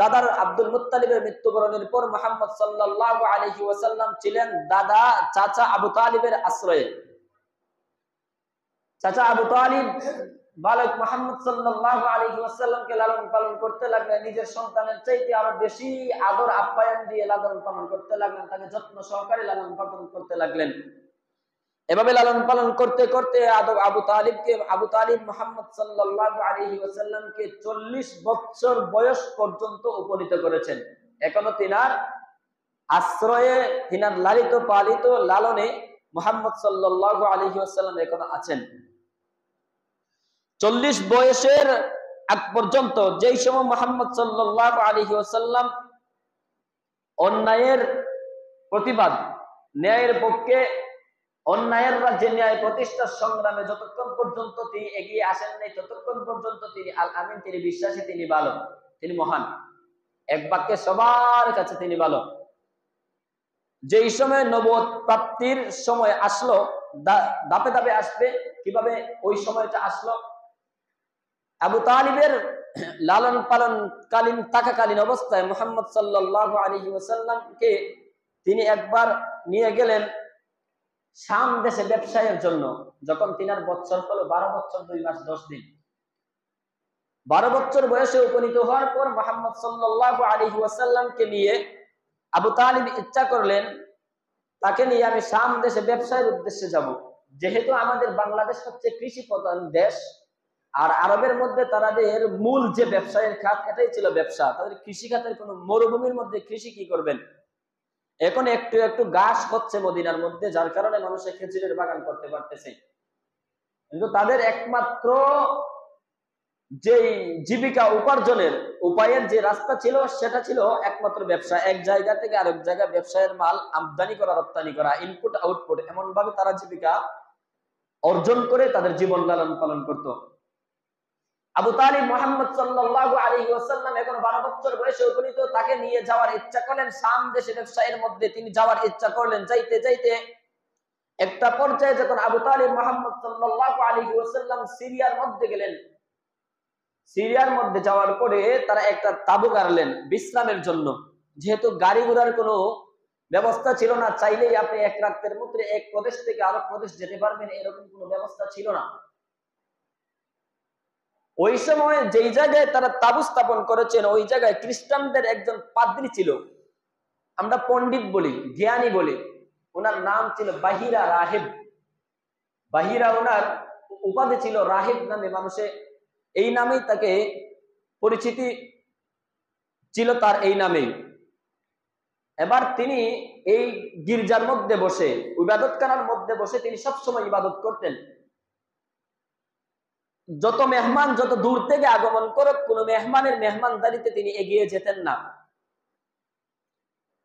দাদার আব্দুল মুত্তালিবের মৃত্যুবরণের পর মুহাম্মদ সাল্লাল্লাহু আলাইহি ওয়াসাল্লাম ছিলেন দাদা চাচা আবু তালিবের আশ্রয়ে। চাচা আবু তালিব বালক মুহাম্মদ সাল্লাল্লাহু আলাইহি ওয়াসাল্লামকে লালন পালন করতে লাগলেন, নিজের সন্তানের চাইতে আরো বেশি আদর আপ্যায়ন দিয়ে লালন পালন করতে লাগলেন, তাকে যত্ন সহকারে লালন পালন করতে লাগলেন। এভাবে লালন পালন করতে করতে আবু তালিব মুহাম্মদ সাল্লাল্লাহু আলাইহি ওয়াসাল্লামকে 40 বছর বয়স পর্যন্ত উপনীত করেছেন। এখনো তিনার আশ্রয়ে, তিনার লালিত পালিত লালনে মুহাম্মদ সাল্লাল্লাহু আলাইহি ওয়াসাল্লাম এখনো আছেন। 40 বয়সের আগ পর্যন্ত যেই সময় মুহাম্মদ সাল্লাল্লাহু আলাইহি ওয়াসাল্লাম অন্যায়ের প্রতিবাদ, ন্যায়ের পক্ষে, অন্যায়ের রাজ্যে ন্যায় প্রতিষ্ঠার সংগ্রামে যতক্ষণ পর্যন্ত তিনি এগিয়ে আসেন নাই, ততক্ষণ পর্যন্ত তিনি আল আমিন, তিনি বিশ্বাসী, তিনি ভালো, তিনি মহান, এক বাক্যে সবার কাছে তিনি ভালো। যেই সময় নবুয়ত প্রাপ্তির সময় আসলো, ধাপে ধাপে আসবে, কিভাবে ওই সময়টা আসলো? আবু তালিবের লালন পালন থাকাকালীন অবস্থায় মুহাম্মদ সাল্লাল্লাহু আলাইহি ওয়াসাল্লামকে তিনি একবার নিয়ে গেলেন শাম দেশে ব্যবসায়ের জন্য। যখন তিনার বছর হলো 12 বছর 2 মাস 10 দিন। 12 বছর বয়সে উপনীত হওয়ার পর মুহাম্মদ সাল্লাল্লাহু আলাইহি ওয়াসাল্লামকে নিয়ে আবু তালিব ইচ্ছা করলেন, তাকে নিয়ে আমি শাম দেশে ব্যবসায়ের উদ্দেশ্যে যাব। যেহেতু আমাদের বাংলাদেশ হচ্ছে কৃষি প্রধান দেশ, আর আরবের মধ্যে তাদের মূল যে ব্যবসায়ের খাত, এটাই ছিল ব্যবসা। তাদের কৃষি খাতের কোন মরুভূমির মধ্যে কৃষি কি করবেন? এখন একটু একটু ঘাস হচ্ছে মদিনার মধ্যে, যার কারণে মানুষের খেজুরের বাগান করতে পারতেছে। কিন্তু তাদের একমাত্র যে জীবিকা উপার্জনের উপায়ের যে রাস্তা ছিল, সেটা ছিল একমাত্র ব্যবসা। এক জায়গা থেকে আরেক জায়গায় ব্যবসায়ের মাল আমদানি করা, রপ্তানি করা, ইনপুট আউটপুট, এমন ভাবে তারা জীবিকা অর্জন করে তাদের জীবন লালন পালন করত। আবু তালিব মুহাম্মদ সাল্লাল্লাহু আলাইহি ওয়াসাল্লাম এখন 12 বছর বয়সে উপনীত, তাকে নিয়ে যাওয়ার ইচ্ছা করলেন শাম দেশে ব্যবসায়ের মধ্যে। তিনি যাওয়ার ইচ্ছা করলেন, যাইতে যাইতে একটা পর্যায়ে যখন আবু তালিব মুহাম্মদ সাল্লাল্লাহু আলাইহি ওয়াসাল্লাম সিরিয়ার মধ্যে গেলেন, সিরিয়ার মধ্যে যাওয়ার পরে তারা একটা তাঁবু গাড়লেন বিশ্রামের জন্য। যেহেতু গাড়ি ঘোড়ার কোনো ব্যবস্থা ছিল না, চাইলেই আপনি এক রাতের মধ্যে এক প্রদেশ থেকে আরেক প্রদেশ যেতে পারবেন, এরকম কোনো ব্যবস্থা ছিল না। ওই সময় যেই জায়গায় তারা তাঁবু স্থাপন করেছেন, ওই জায়গায় খ্রিস্টানদের একজন পাদ্রী ছিল, আমরা পণ্ডিত বলি, জ্ঞানী বলি, ওনার নাম ছিল বাহিরা রাহেব। বাহিরা ওনার উপাধি ছিল রাহেব নামে, মানুষে এই নামেই তাকে পরিচিতি ছিল, তার এই নামেই। এবার তিনি এই গির্জার মধ্যে বসে, ইবাদতখানার মধ্যে বসে তিনি সবসময় ইবাদত করতেন। যত মেহমান যত দূর থেকে আগমন করুক, কোন মেহমানের মেহমানদারিতে তিনি এগিয়ে যেতেন না।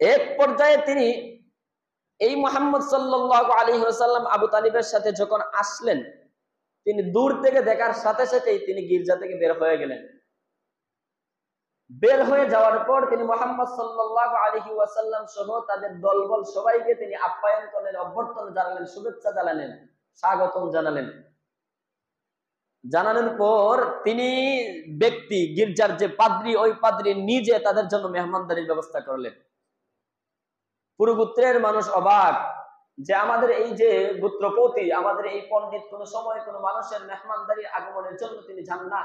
এক পর্যায়ে তিনি এই মুহাম্মদ সাল্লাল্লাহু আলাইহি ওয়াসাল্লাম আবু তালিবের সাথে যখন আসলেন, তিনি দূর থেকে দেখার সাথে সাথেই তিনি গির্জা থেকে বের হয়ে গেলেন। বের হয়ে যাওয়ার পর তিনি মুহাম্মদ সাল্লাল্লাহু আলাইহি ওয়াসাল্লাম সহ তাদের দলবল সবাইকে তিনি আপ্যায়ন করলেন, অভ্যর্থনা জানালেন, শুভেচ্ছা জানালেন, স্বাগতম জানালেন। জানানোর পর তিনি ব্যক্তি, গির্জার যে পাদ্রী, ওই পাদ্রী নিজে তাদের জন্য মেহমানদারির ব্যবস্থা করলেন। পুরো গোত্রের মানুষ অবাক যে আমাদের এই যে গোত্রপতি, আমাদের এই পণ্ডিত কোন সময় কোন মানুষের মেহমানদারির আগমনের জন্য তিনি যান না,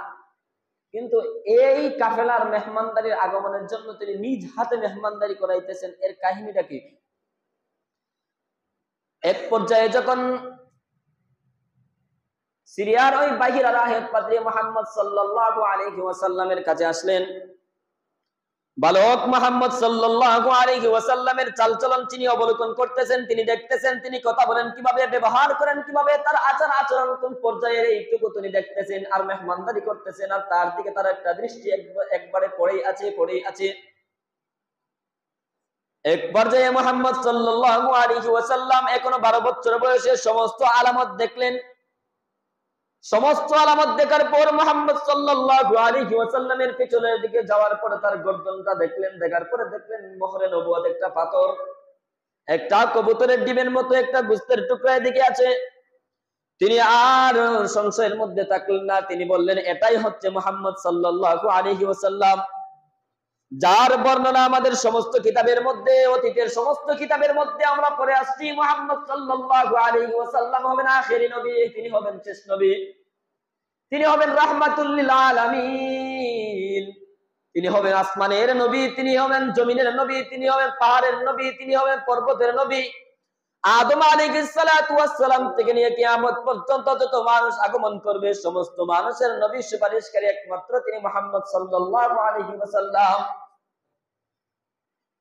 কিন্তু এই কাফেলার মেহমানদারির আগমনের জন্য তিনি নিজ হাতে মেহমানদারি করাইতেছেন। এর কাহিনীটা কি? এক পর্যায়ে যখন সিরিয়ার ওই বাহিরা রাহেব পাদ্রী মুহাম্মদ সাল্লাল্লাহু আলাইহি ওয়াসাল্লামের কাছে আসলেন, বালক মুহাম্মদ সাল্লাল্লাহু আলাইহি ওয়াসাল্লামের চালচলন তিনি অবলোকন করতেছেন, তিনি দেখতেছেন তিনি কথা বলেন কিভাবে, ব্যবহার করেন কিভাবে, তার আচার আচরণ কোন পর্যায়ের, এইটুকু তিনি দেখতেছেন আর মেহমানদারি করতেছেন। আর তার দিকে তার একটা দৃষ্টি একবারে পড়েই আছে। এক পর্যায়ে মুহাম্মদ সাল্লাল্লাহু আলাইহি ওয়াসাল্লাম এখনো 12 বছর বয়সে সমস্ত আলামত দেখলেন। সমস্ত আলামত দেখার পর মুহাম্মদ সাল্লাল্লাহু আলাইহি ওয়াসাল্লামের পিছনের দিকে যাওয়ার পরে তার গর্দনটা দেখলেন, দেখার পরে দেখলেন মোহরে নবুয়ত একটা পাথর, একটা কবুতরের ডিমের মতো একটা গোস্তের টুকরা দিকে আছে। তিনি আর সংশয়ের মধ্যে থাকলেন না, তিনি বললেন এটাই হচ্ছে মুহাম্মদ সাল্লাল্লাহু আলাইহি ওয়াসাল্লাম। যার বর্ণনা আমাদের সমস্ত কিতাবের মধ্যে, অতীতের সমস্ত কিতাবের মধ্যে আমরা পড়ে আসছি। মুহাম্মদ সাল্লাল্লাহু আলাইহি ওয়াসাল্লাম হবেন আখিরি নবী, তিনি হবেন শেষ নবী, তিনি হবেন রাহমাতুল লিল আলামিন, তিনি হবেন আসমানের নবী, তিনি হবেন জমিনের নবী, তিনি হবেন পাহাড়ের নবী, তিনি হবেন পর্বতের নবী। আদম আলাইহিস সালাতু ওয়াস সালাম থেকে নিয়ে কিয়ামত পর্যন্ত যত মানুষ আগমন করবে, সমস্ত মানুষের নবী সুপারিশকারী একমাত্র তিনি মুহাম্মদ সাল্লাল্লাহু আলাইহি ওয়াসাল্লাম।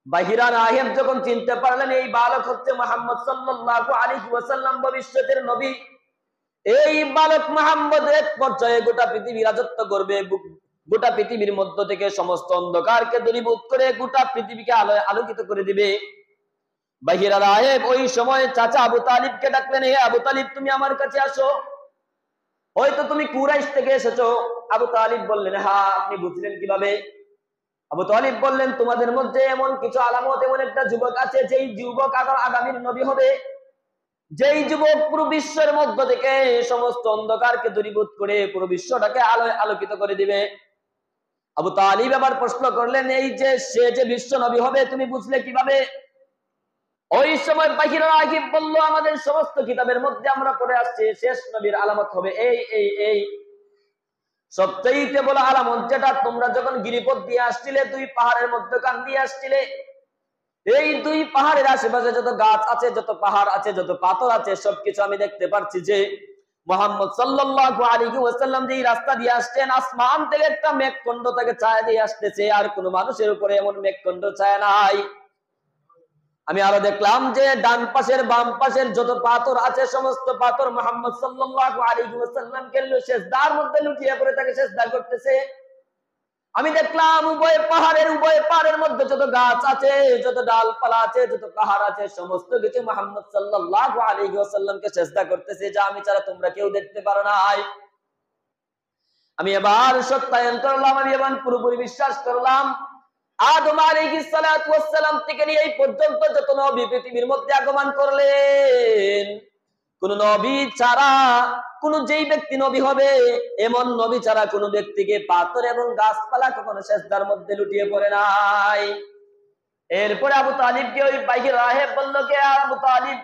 বাহিরা রাহেব যখন চিনতে পারলেন এই বালক হচ্ছে মুহাম্মদ সাল্লাল্লাহু আলাইহি ওয়াসাল্লাম, ভবিষ্যতের নবী, এই বালক মুহাম্মদ এক পর্যায়ে গোটা পৃথিবী রাজত্ব করবে, গোটা পৃথিবীর মধ্য থেকে সমস্ত অন্ধকারকে দূরীভূত করে গোটা পৃথিবীকে আলোয় আলোকিত করে দিবে। বাহিরা রাহেব ওই সময় চাচা আবু তালিবকে ডাকলেন, হে আবু তালিব, তুমি আমার কাছে আসো, হয়তো তুমি কুরাইশ থেকে এসেছো। আবু তালিব বললেন, হ্যাঁ। আপনি বুঝলেন কিভাবে? আবু তালিব বললেন, তোমাদের মধ্যে এমন কিছু আলামত, এমন একটা যুবক আছে, যেই যুবক আগামীর নবী হবে, যেই যুবক পুরো বিশ্বের মধ্য থেকে সমস্ত অন্ধকারকে দূরীভূত করে পুরো বিশ্বটাকে আলোয় আলোকিত করে দিবে। আবু তালিব আবার প্রশ্ন করলেন, এই যে সে যে বিশ্ব নবী হবে, তুমি বুঝলে কিভাবে? ওই সময় বাহিরা রাগিব বলল, আমাদের সমস্ত কিতাবের মধ্যে আমরা পড়ে আসছি শেষ নবীর আলামত হবে এই সবচেয়ে বড় আলামত, যেটা তোমরা যখন গিরিপথ দিয়ে আসছিলে, দুই পাহাড়ের মধ্যখান দিয়ে আসছিলে, এই দুই পাহাড়ের আশেপাশে যত গাছ আছে, যত পাহাড় আছে, যত পাথর আছে, সবকিছু আমি দেখতে পাচ্ছি যে মুহাম্মদ সাল্লাল্লাহু আলাইহি ওয়াসাল্লাম যে রাস্তা দিয়ে আসছেন, আসমান থেকে একটা মেঘখণ্ড তাকে ছায়া দিয়ে আসতেছে, আর কোন মানুষের উপরে এমন মেঘখণ্ড ছায়া নাই। আমি আরো দেখলাম যে ডান পাশের বাম পাশের যত পাথর আছে, সমস্ত পাথর মুহাম্মদ সাল্লাল্লাহু আলাইহি ওয়াসাল্লামকে সিজদার মধ্যে লুটিয়ে পড়ে তাকে সিজদা করতেছে। আমি দেখলাম উভয় পাহাড়ের মধ্যে যত গাছ আছে, যত ডালপালা আছে, যত পাহাড় আছে, সমস্ত কিছু মুহাম্মদ সাল্লাল্লাহু আলাইহি ওয়াসাল্লামকে সিজদা করতেছে, যা আমি ছাড়া তোমরা কেউ দেখতে পারো না। আমি এবার সত্যায়ন করলাম, আমি এবার পুরোপুরি বিশ্বাস করলাম। আদম আলাইহিস সালাতু ওয়াস সালাম থেকে নিয়ে এই পর্যন্ত যত নবী পৃথিবীর মধ্যে আগমন করলেন, কোন নবী ছাড়া, কোন যেই ব্যক্তি নবী হবে, এমন নবী ছাড়া কোন ব্যক্তিকে পাথর এবং গাছপালা কখনো সিজদার মধ্যে লুটিয়ে পড়ে নাই। এরপরে আবু তালিবকে ওই বাইকের রাহেব বলল, কে আবু তালিব,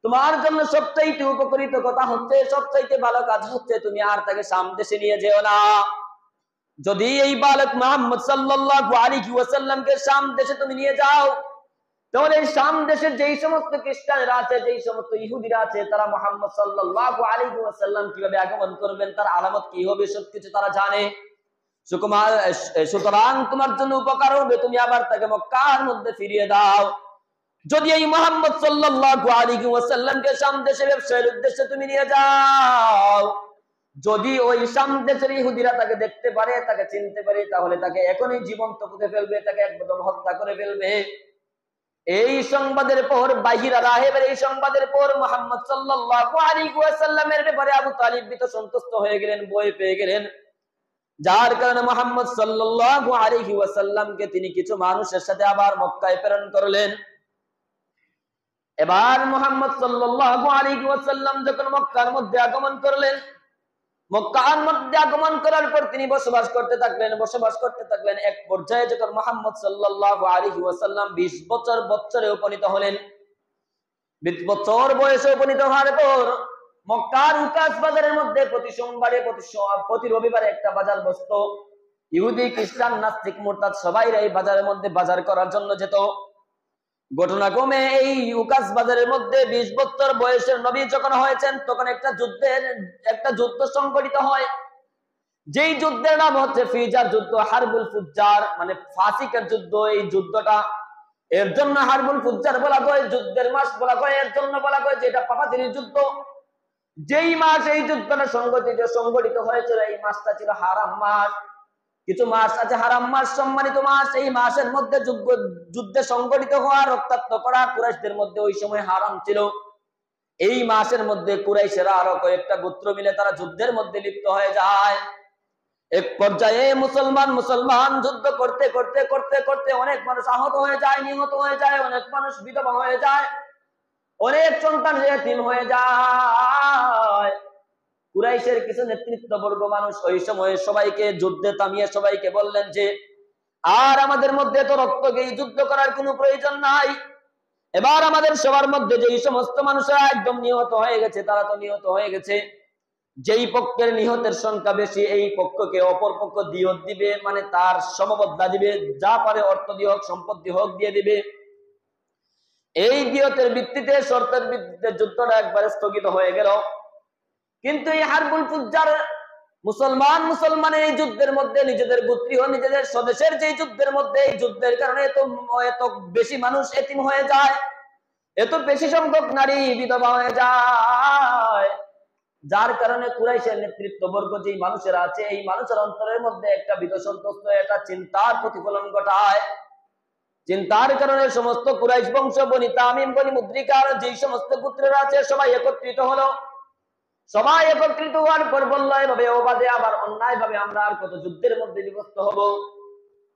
তোমার জন্য সবচাইতে উপকৃত কথা হচ্ছে, সবচাইতে ভালো কাজ হচ্ছে, তুমি আর তাকে শাম দেশে নিয়ে যেও না। যদি এই বালক মুহাম্মদ সাল্লাল্লাহু আলাইহি ওয়াসাল্লামকে শাম দেশে তুমি নিয়ে যাও, তাহলে শাম দেশের যেই সমস্ত খ্রিস্টানরা আছে, যেই সমস্ত ইহুদিরা আছে, তারা মুহাম্মদ সাল্লাল্লাহু আলাইহি ওয়াসাল্লাম কিভাবে আগমন করবেন, তার আলামত কি হবে, সবকিছু তারা জানে। সুতরাং তোমার জন্য উপকার হবে, তুমি আবার তাকে মক্কার মধ্যে ফিরিয়ে দাও। যদি এই মুহাম্মদ সাল্লাল্লাহু আলাইহি ওয়াসাল্লামকে শাম দেশে ব্যবসায়ের উদ্দেশ্যে তুমি নিয়ে যাও, যদি ওই শাম দেশের ইহুদিরা তাকে দেখতে পারে, তাকে চিনতে পারে, তাহলে তাকে এখনই জীবন্ত পুঁতে ফেলবে, তাকে একদম হত্যা করে ফেলবে। এই সংবাদের পর, বাহিরা রাহেবের এই সংবাদের পর মুহাম্মদ সাল্লাল্লাহু আলাইহি ওয়াসাল্লামের ব্যাপারে আবু তালিব ভীত সন্তুষ্ট হয়ে গেলেন, ভয় পেয়ে গেলেন। যার কারণে মুহাম্মদ সাল্লাল্লাহু আলাইহি ওয়াসাল্লামকে তিনি কিছু মানুষের সাথে আবার মক্কায় প্রেরণ করলেন। এবার মুহাম্মদ সাল্লাল্লাহু আলাইহি ওয়াসাল্লাম যখন মক্কার মধ্যে আগমন করলেন, মক্কার মধ্যে আগমন করার পর তিনি বসবাস করতে থাকলেন। এক পর্যায়ে যখন মুহাম্মদ সাল্লাল্লাহু আলাইহি ওয়াসাল্লাম 20 বছরে উপনীত হলেন, 20 বছর বয়সে উপনীত হওয়ার পর মক্কার উকাস বাজারের মধ্যে প্রতি সোমবারে, প্রতি রবিবারে একটা বাজার বসতো। ইহুদি, খ্রিস্টান, নাস্তিক, মুরতাদ সবাই এই বাজারের মধ্যে বাজার করার জন্য যেত। ঘটনাক্রমে এই উকাস বাজারের মধ্যে 20 বছর বয়সের নবী যখন হয়েছেন, তখন একটা যুদ্ধ সংঘটিত হয়, যেই যুদ্ধের নাম হচ্ছে ফিজার যুদ্ধ, হারবুল ফুজ্জার, মানে ফাসিকের যুদ্ধ। এই যুদ্ধটা এর জন্য হারবুল ফুজ্জার বলা হয়, যুদ্ধের মাস বলা হয়, এর জন্য বলা হয় যে এটা পাপাতির যুদ্ধ। যেই মাস এই যুদ্ধটা সংঘটিত হয়েছিল, এই মাসটা ছিল হারাম মাস। কিছু মাস আছে হারাম মাস, সম্মানিত মাস। এই মাসের মধ্যে যুদ্ধে সংঘটিত হওয়া, রক্তাক্ত করা কুরাইশদের মধ্যে ওই সময় হারাম ছিল। এই মাসের মধ্যে কুরাইশেরা আরো কয়েকটা গোত্র মিলে তারা যুদ্ধের মধ্যে লিপ্ত হয়ে যায়। এক পর্যায়ে মুসলমান যুদ্ধ করতে করতে করতে করতে অনেক মানুষ আহত হয়ে যায়, নিহত হয়ে যায়, অনেক মানুষ বিধবা হয়ে যায়, অনেক সন্তান এতিম হয়ে যায়। কুরাইশের কিছু নেতৃত্ববর্গ মানুষ ওই সময় সবাইকে যুদ্ধে থামিয়ে সবাইকে বললেন যে আর আমাদের মধ্যে তো রক্তকে যুদ্ধ করার কোনো প্রয়োজন নাই। এবার আমাদের সবার মধ্যে যেই সমস্ত মানুষরা একদম নিহত হয়ে গেছে তারা তো নিহত হয়ে গেছে, যেই পক্ষের নিহতের সংখ্যা বেশি এই পক্ষকে অপর পক্ষ দিয়ত দিবে, মানে তার সমবদ্ধা দিবে, যা পারে অর্থ দিয়ে হোক সম্পত্তি হোক দিয়ে দিবে। এই দিয়তের ভিত্তিতে শর্তের ভিত্তিতে যুদ্ধটা একবারে স্থগিত হয়ে গেল। কিন্তু এই হারবুল ফুজ্জার মুসলমান এই যুদ্ধের মধ্যে নিজেদের গোত্রীয় নিজেদের স্বদেশের যে যুদ্ধের মধ্যে এই যুদ্ধের কারণে এত বেশি মানুষ এতিম হয়ে যায়, এত বেশি সংখ্যক নারী বিধবা হয়ে যায়, যার কারণে কুরাইশের নেতৃত্ববর্গ যে মানুষেরা আছে এই মানুষের অন্তরের মধ্যে একটা বিতসন্তস্ত একটা চিন্তার প্রতিফলন ঘটায়। চিন্তার কারণে সমস্ত কুরাইশ বংশ বনি তামিম বনি মুদ্রিকার যে সমস্ত পুত্রেরা আছে সবাই একত্রিত হলো। সবাই একত্রিত হওয়ার পর বলল, এভাবে ওবাদে আবার অন্যায় ভাবে আমরা আর কত যুদ্ধের মধ্যে বিভক্ত হব,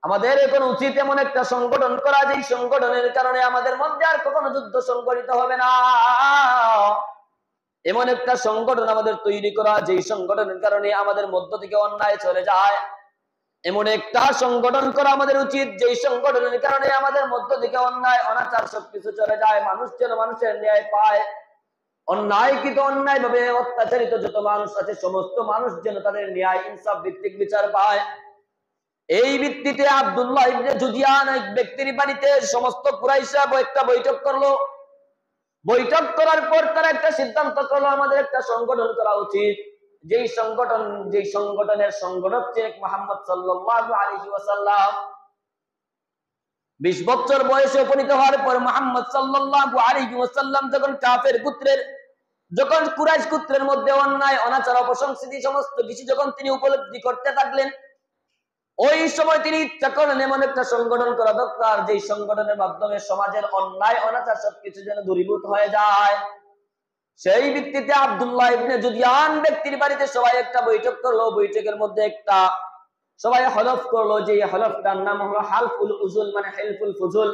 আমাদের এখন উচিত এমন একটা সংগঠন করা যেই সংগঠনের কারণে আমাদের মধ্যে আর কখনো যুদ্ধ সংঘটিত হবে না। এমন একটা সংগঠন আমাদের তৈরি করা যেই সংগঠনের কারণে আমাদের মধ্য থেকে অন্যায় চলে যায়। এমন একটা সংগঠন করা আমাদের উচিত যেই সংগঠনের কারণে আমাদের মধ্য থেকে অন্যায় অনাচার সবকিছু চলে যায়, মানুষ যেন মানুষের ন্যায় পায়, অন্যায়কৃত অন্যায় ভাবে অত্যাচারিত যত মানুষ আছে সমস্ত মানুষ যেন তাদের ন্যায় ইনসাফ ভিত্তিক বিচার পায়। এই ভিত্তিতে আব্দুল্লাহ ইবনে জুদিয়ান এক ব্যক্তির বাড়িতে সমস্ত কুরাইশরা একটা বৈঠক করলো। বৈঠক করার পর তারা একটা সিদ্ধান্ত করলো, আমাদের একটা সংগঠন করা উচিত, যেই সংগঠনের সংগঠক শেখ মুহাম্মদ সাল্লাল্লাহু আলাইহি ওয়াসাল্লাম। 20 বছর বয়সে উপনীত হওয়ার পর মুহাম্মদ সাল্লাল্লাহু আলাইহি ওয়াসাল্লাম যখন কাফের গোত্রের, যখন কুরাইশ গোত্রের মধ্যে অন্যায় অনাচার অপসংস্কৃতি সমস্ত কিছু যখন তিনি উপলব্ধি করতে থাকলেন, ওই সময় তিনি ইচ্ছা করলেন এমন একটা সংগঠন করা দরকার যেই সংগঠনের মাধ্যমে সমাজের অন্যায় অনাচার সবকিছু যেন দূরীভূত হয়ে যায়। সেই ভিত্তিতে আব্দুল্লাহ ইবনে জুদিয়ান ব্যক্তির বাড়িতে সবাই একটা বৈঠক করলো। বৈঠকের মধ্যে একটা সবাই হলফ করলো, যে হলফটার নাম হলো হালফুল উজুল, মানে হেলফুল ফুজুল।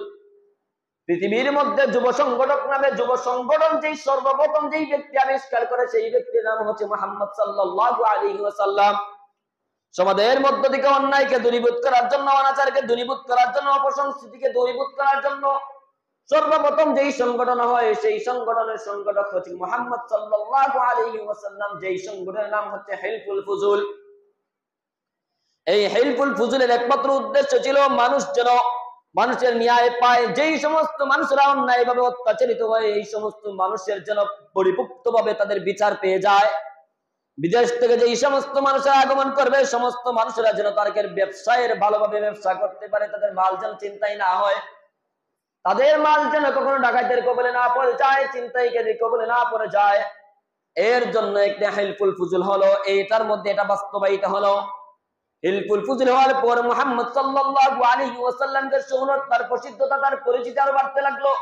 পৃথিবীর মধ্যে যুব সংগঠক নামে যুব সংগঠন যেই সর্বপ্রথম যেই ব্যক্তি আবিষ্কার করে সেই ব্যক্তির নাম হচ্ছে মুহাম্মদ সাল্লাল্লাহু আলাইহি ওয়াসাল্লাম। সমাজের মধ্য থেকে অন্যায়কে দূরীভূত করার জন্য, অনাচারকে দূরীভূত করার জন্য, অপসংস্কৃতিকে দূরীভূত করার জন্য সর্বপ্রথম যেই সংগঠন হয় সেই সংগঠনের সংগঠক হচ্ছে মুহাম্মদ সাল্লাল্লাহু আলাইহি ওয়াসাল্লাম, যেই সংগঠনের নাম হচ্ছে হেলফুল ফুজুল। এই হেলফুল ফুজুলের একমাত্র উদ্দেশ্য ছিল মানুষ যেন মানুষের ন্যায় পায়, যেই সমস্ত মানুষরা অন্যায়ভাবে অত্যাচারিত হয় এই সমস্ত মানুষের যেন পরিপূর্ণভাবে তাদের বিচার পেয়ে যায়। বিদেশ থেকে যে সমস্ত মানুষেরা আগমন করবে সমস্ত মানুষেরা যেন তাদের ব্যবসায়ের ভালোভাবে ব্যবসা করতে পারে, তাদের মাল যেন চিন্তাই না হয়, তাদের মাল যেন কখনো ডাকাতের কবলে না পড়ে যায়, ছিনতাইকারীর কবলে না পড়ে যায়। এর জন্য একটা হেলফুল ফুজুল হলো, এইটার মধ্যে এটা বাস্তবায়িত হলো। হেলফুল ফুজুল হওয়ার পর মুহাম্মদ সাল্লাল্লাহু আলাইহি ওয়াসাল্লামের শহরত, তার প্রসিদ্ধতা, তার পরিচিতি আরো বাড়তে লাগলো।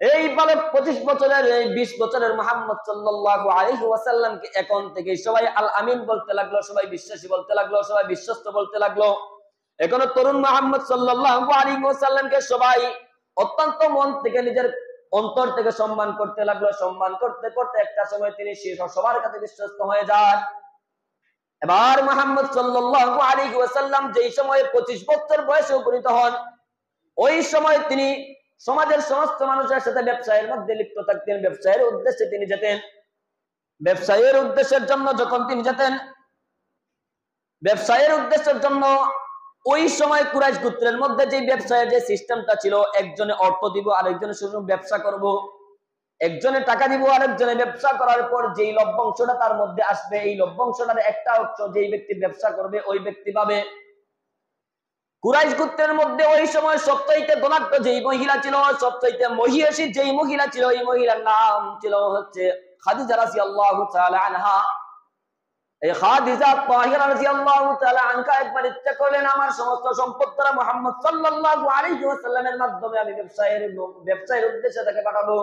এই বালক 25 বছরের, এই 20 বছরের মুহাম্মদ সাল্লাল্লাহু আলাইহি ওয়াসাল্লামকে এখন থেকে সবাই আল আমিন বলতে লাগলো, সবাই বিশ্বাসী বলতে লাগলো, সবাই বিশ্বস্ত বলতে লাগলো। এখনো তরুণ মুহাম্মদ সাল্লাল্লাহু আলাইহি ওয়াসাল্লামকে সবাই অত্যন্ত মন থেকে নিজের অন্তর থেকে সম্মান করতে লাগলো। সম্মান করতে করতে একটা সময় তিনি সবার কাছে বিশ্বস্ত হয়ে যান। এবার মুহাম্মদ সাল্লাল্লাহু আলাইহি ওয়াসাল্লাম যেই সময়ে 25 বছর বয়সে উপনীত হন, ওই সময় তিনি সমাজের সমস্ত মানুষের সাথে ব্যবসায়ের মধ্যে লিপ্ত থাকতেন। ব্যবসায়ের উদ্দেশ্যে তিনি যেতেন। ব্যবসায়ের উদ্দেশ্যের জন্য যখন তিনি যেতেন, ব্যবসায়ের উদ্দেশ্যের জন্য ওই সময় কুরাইশ গোত্রের মধ্যে যে ব্যবসায়ের যে সিস্টেমটা ছিল, একজনে অর্থ দিব আরেকজনে শুধু ব্যবসা করব, একজনে টাকা দিব আরেকজনে ব্যবসা করার পর যেই লভ্যাংশটা তার মধ্যে আসবে, এই লভ্যাংশটার একটা অংশ যেই ব্যক্তি ব্যবসা করবে ওই ব্যক্তি পাবে। কুরাইশ গোত্রের মধ্যে ওই সময় সবচাইতে ধনাঢ্য যেই মহিলা ছিল, সবচাইতে মহিষী যেই মহিলা ছিল, এই মহিলার নাম ছিল হচ্ছে খাদিজা রাদিয়াল্লাহু তাআলা আনহা। এই খাদিজা তাহিরা রাদিয়াল্লাহু তাআলা আনহা একবার ইচ্ছা করলেন আমার সমস্ত সম্পদ দ্বারা মুহাম্মদ সাল্লাল্লাহু আলাইহি ওয়াসাল্লামের মাধ্যমে আমি ব্যবসায়ের উদ্দেশ্যে তাকে পাঠাবো।